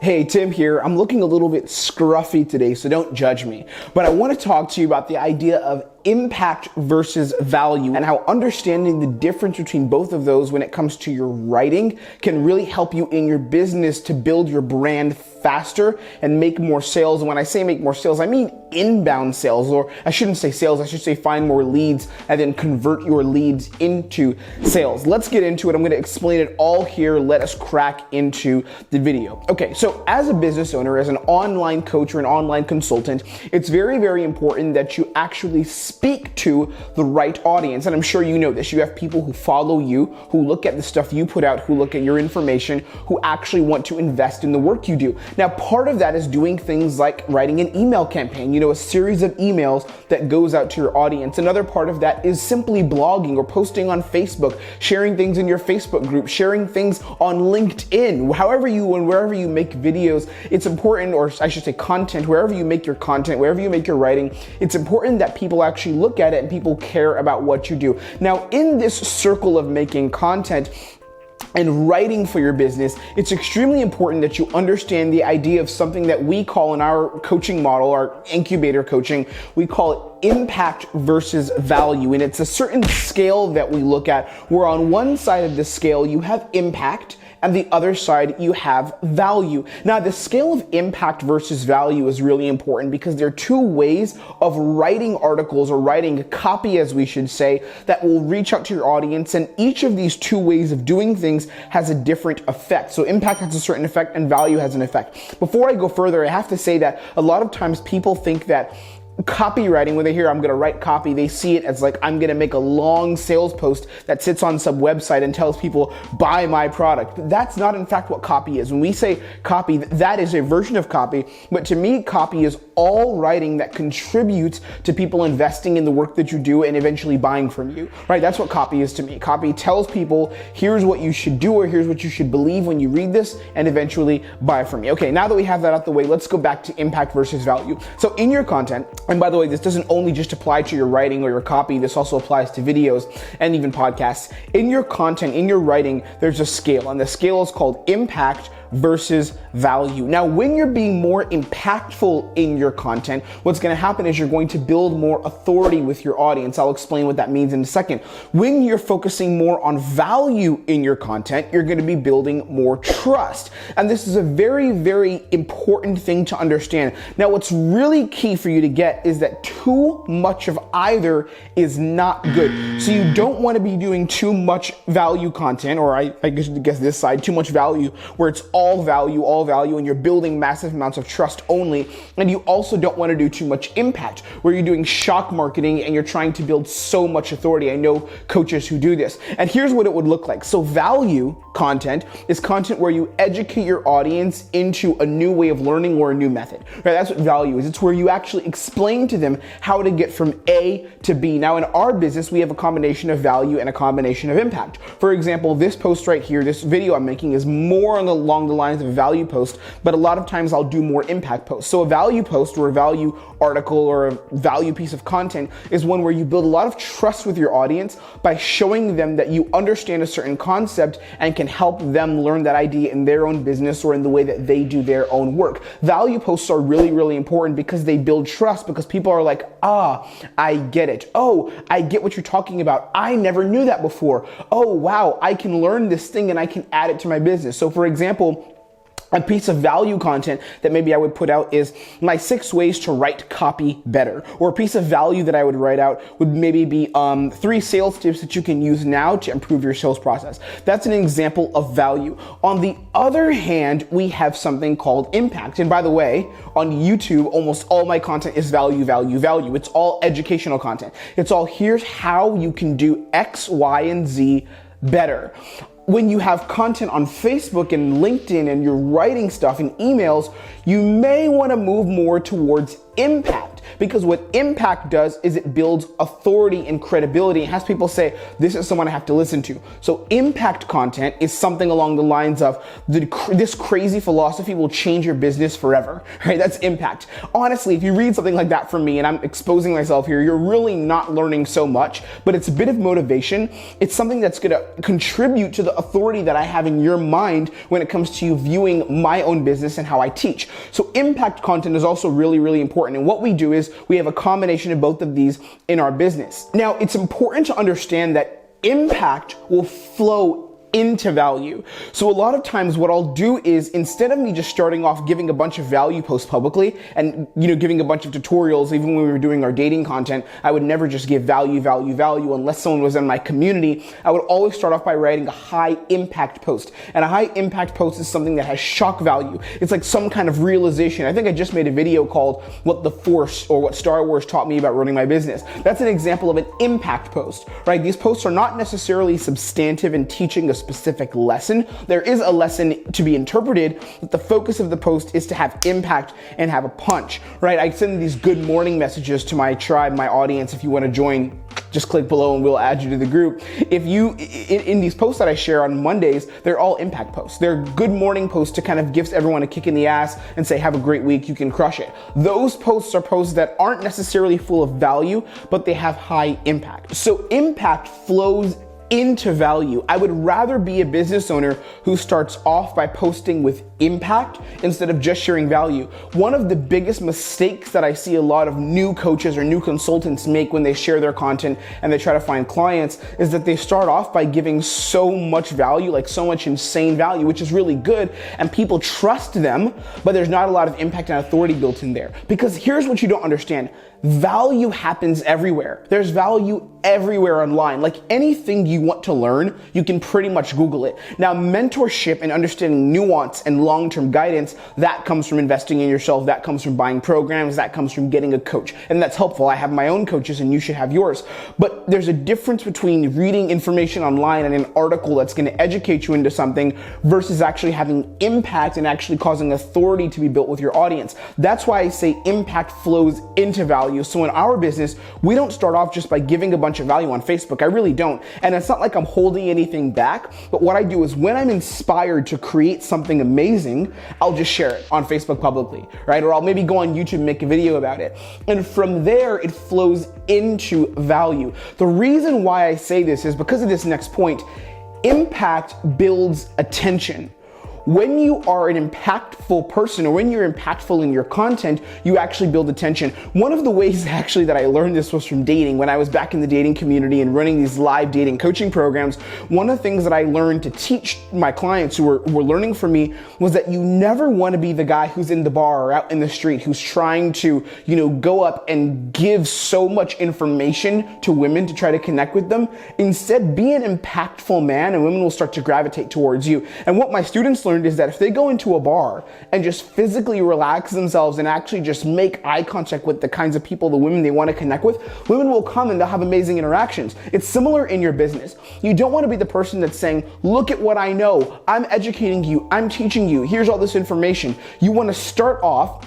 Hey, Tim here. I'm looking a little bit scruffy today, so don't judge me. But I want to talk to you about the idea of impact versus value and how understanding the difference between both of those when it comes to your writing can really help you in your business to build your brand faster and make more sales. And when I say make more sales, I mean inbound sales, or I shouldn't say sales, I should say find more leads and then convert your leads into sales. Let's get into it. I'm going to explain it all here. Let us crack into the video. Okay, so as a business owner, as an online coach or an online consultant, it's very, very important that you actually speak to the right audience. And I'm sure you know this. You have people who follow you, who look at the stuff you put out, who look at your information, who actually want to invest in the work you do. Now, part of that is doing things like writing an email campaign, a series of emails that goes out to your audience. Another part of that is simply blogging or posting on Facebook, sharing things in your Facebook group, sharing things on LinkedIn, however you and wherever you make videos. It's important, or I should say content, wherever you make your content, wherever you make your writing, it's important that people actually look at it and people care about what you do. Now, in this circle of making content and writing for your business, it's extremely important that you understand the idea of something that we call in our coaching model, our incubator coaching, we call it impact versus value. And it's a certain scale that we look at where on one side of the scale you have impact and the other side you have value. Now, the scale of impact versus value is really important because there are two ways of writing articles or writing copy, as we should say, that will reach out to your audience. And each of these two ways of doing things has a different effect. So impact has a certain effect and value has an effect. Before I go further, I have to say that a lot of times people think that copywriting, when they hear I'm going to write copy, they see it as like I'm going to make a long sales post that sits on some website and tells people buy my product. But that's not in fact what copy is. When we say copy, that is a version of copy. But to me, copy is all writing that contributes to people investing in the work that you do and eventually buying from you, right? That's what copy is to me. Copy tells people here's what you should do or here's what you should believe when you read this and eventually buy from me. Okay, now that we have that out the way, let's go back to impact versus value. So in your content, and by the way, this doesn't only just apply to your writing or your copy, this also applies to videos and even podcasts. In your content, in your writing, there's a scale, and the scale is called impact versus value. Now, when you're being more impactful in your content, what's going to happen is you're going to build more authority with your audience. I'll explain what that means in a second. When you're focusing more on value in your content, you're going to be building more trust. And this is a very, very important thing to understand. Now, what's really key for you to get is that too much of either is not good. So you don't want to be doing too much value content, or I guess this side, too much value, where it's all value, and you're building massive amounts of trust only. And you also don't want to do too much impact, where you're doing shock marketing and you're trying to build so much authority. I know coaches who do this. And here's what it would look like. So value content is content where you educate your audience into a new way of learning or a new method, right? That's what value is. It's where you actually explain to them how to get from A to B. Now, in our business, we have a combination of value and a combination of impact. For example, this post right here, this video I'm making is more along the lines of a value post, but a lot of times I'll do more impact posts. So a value post or a value article or a value piece of content is one where you build a lot of trust with your audience by showing them that you understand a certain concept and can help them learn that idea in their own business or in the way that they do their own work. Value posts are really, really important because they build trust, because people are like, I get it. Oh, I get what you're talking about. I never knew that before. Oh, wow, I can learn this thing and I can add it to my business. So for example, a piece of value content that maybe I would put out is my 6 ways to write copy better. Or a piece of value that I would write out would maybe be 3 sales tips that you can use now to improve your sales process. That's an example of value. On the other hand, we have something called impact. And by the way, on YouTube, almost all my content is value. It's all educational content. It's all here's how you can do X, Y, and Z better. When you have content on Facebook and LinkedIn and you're writing stuff in emails, you may want to move more towards impact, because what impact does is it builds authority and credibility. It has people say, this is someone I have to listen to. So impact content is something along the lines of, this crazy philosophy will change your business forever, right? That's impact. Honestly, if you read something like that from me, and I'm exposing myself here, you're really not learning so much, but it's a bit of motivation. It's something that's gonna contribute to the authority that I have in your mind when it comes to you viewing my own business and how I teach. So impact content is also really, really important. And what we do is we have a combination of both of these in our business. Now, it's important to understand that impact will flow into value. So a lot of times what I'll do is, instead of me just starting off giving a bunch of value posts publicly and, giving a bunch of tutorials, even when we were doing our dating content, I would never just give value unless someone was in my community. I would always start off by writing a high impact post. And a high impact post is something that has shock value. It's like some kind of realization. I think I just made a video called What the Force or What Star Wars Taught Me About Running My Business. That's an example of an impact post, right? These posts are not necessarily substantive in teaching a specific lesson. There is a lesson to be interpreted, but the focus of the post is to have impact and have a punch, right? I send these good morning messages to my tribe, my audience. If you want to join, just click below and we'll add you to the group. If you, in these posts that I share on Mondays, they're all impact posts. They're good morning posts to kind of give everyone a kick in the ass and say, have a great week, you can crush it. Those posts are posts that aren't necessarily full of value, but they have high impact. So impact flows into value. I would rather be a business owner who starts off by posting with impact instead of just sharing value. One of the biggest mistakes that I see a lot of new coaches or new consultants make when they share their content and they try to find clients is that they start off by giving so much value, like so much insane value, which is really good, and people trust them, but there's not a lot of impact and authority built in there. Because here's what you don't understand. Value happens everywhere. There's value everywhere online. Like anything you want to learn, you can pretty much Google it. Now, mentorship and understanding nuance and long-term guidance, that comes from investing in yourself. That comes from buying programs. That comes from getting a coach. And that's helpful. I have my own coaches and you should have yours. But there's a difference between reading information online and an article that's going to educate you into something versus actually having impact and actually causing authority to be built with your audience. That's why I say impact flows into value. So in our business, we don't start off just by giving a bunch of value on Facebook. I really don't. And it's not like I'm holding anything back, but what I do is when I'm inspired to create something amazing, I'll just share it on Facebook publicly, right? Or I'll maybe go on YouTube and make a video about it. And from there, it flows into value. The reason why I say this is because of this next point. Impact builds attention. When you are an impactful person or when you're impactful in your content, you actually build attention. One of the ways actually that I learned this was from dating. When I was back in the dating community and running these live dating coaching programs, one of the things that I learned to teach my clients who were learning from me was that you never want to be the guy who's in the bar or out in the street who's trying to, go up and give so much information to women to try to connect with them. Instead, be an impactful man and women will start to gravitate towards you. And what my students learned is that if they go into a bar and just physically relax themselves and actually just make eye contact with the kinds of people, the women they want to connect with, women will come and they'll have amazing interactions. It's similar in your business. You don't want to be the person that's saying, look at what I know. I'm educating you. I'm teaching you. Here's all this information. You want to start off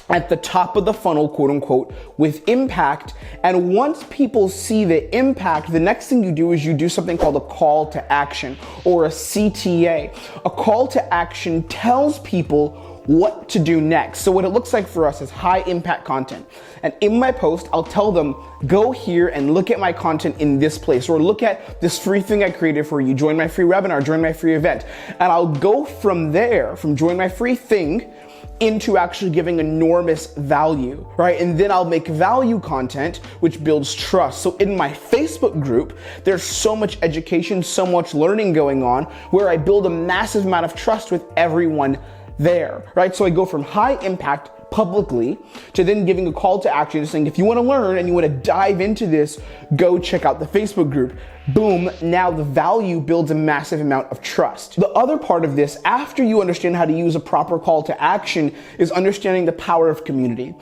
at the top of the funnel, quote unquote, with impact. And once people see the impact, the next thing you do is you do something called a call to action or a CTA. A call to action tells people what to do next. So what it looks like for us is high impact content. And in my post, I'll tell them, go here and look at my content in this place, or look at this free thing I created for you. Join my free webinar, join my free event. And I'll go from there, from join my free thing, into actually giving enormous value, right? And then I'll make value content, which builds trust. So in my Facebook group, there's so much education, so much learning going on where I build a massive amount of trust with everyone there, right? So I go from high impact publicly to then giving a call to action saying, if you want to learn and you want to dive into this, go check out the Facebook group. Boom, now the value builds a massive amount of trust. The other part of this, after you understand how to use a proper call to action, is understanding the power of community.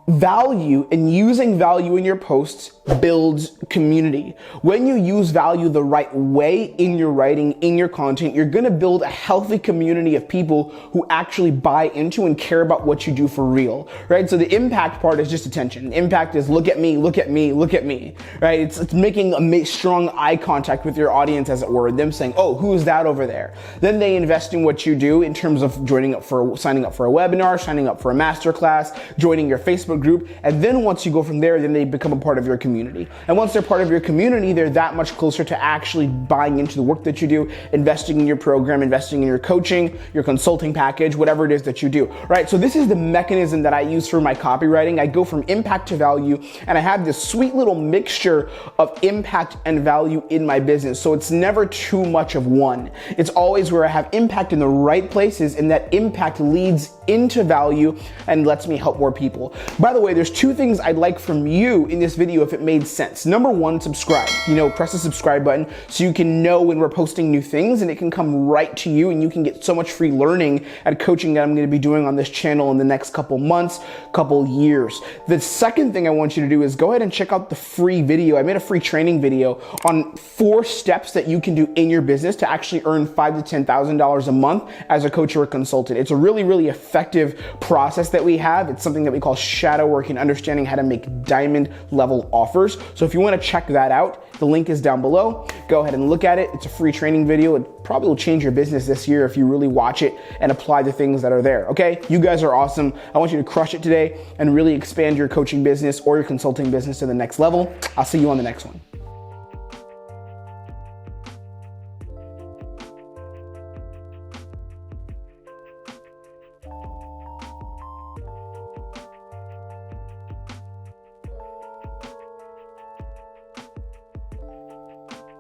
Value and using value in your posts builds community. When you use value the right way in your writing, in your content, you're gonna build a healthy community of people who actually buy into and care about what you do for real, right? So the impact part is just attention. The impact is look at me, look at me, look at me, right? It's making a strong eye contact with your audience, as it were, them saying, oh, who is that over there? Then they invest in what you do in terms of signing up for a webinar, signing up for a masterclass, joining your Facebook group, and then once you go from there, then they become a part of your community. And once they're part of your community, they're that much closer to actually buying into the work that you do, investing in your program, investing in your coaching, your consulting package, whatever it is that you do, right? So this is the mechanism that I use for my copywriting. I go from impact to value, and I have this sweet little mixture of impact and value in my business. So it's never too much of one. It's always where I have impact in the right places, and that impact leads into value and lets me help more people. By the way, there's two things I'd like from you in this video if it made sense. Number one, subscribe. Press the subscribe button so you can know when we're posting new things, and it can come right to you, and you can get so much free learning and coaching that I'm going to be doing on this channel in the next couple months, couple years. The second thing I want you to do is go ahead and check out the free video. I made a free training video on 4 steps that you can do in your business to actually earn $5,000 to $10,000 a month as a coach or a consultant. It's a really, really effective process that we have. It's something that we call shadow work and understanding how to make diamond level offers. So if you want to check that out, the link is down below. Go ahead and look at it. It's a free training video. It probably will change your business this year if you really watch it and apply the things that are there. Okay? You guys are awesome. I want you to crush it today and really expand your coaching business or your consulting business to the next level. I'll see you on the next one.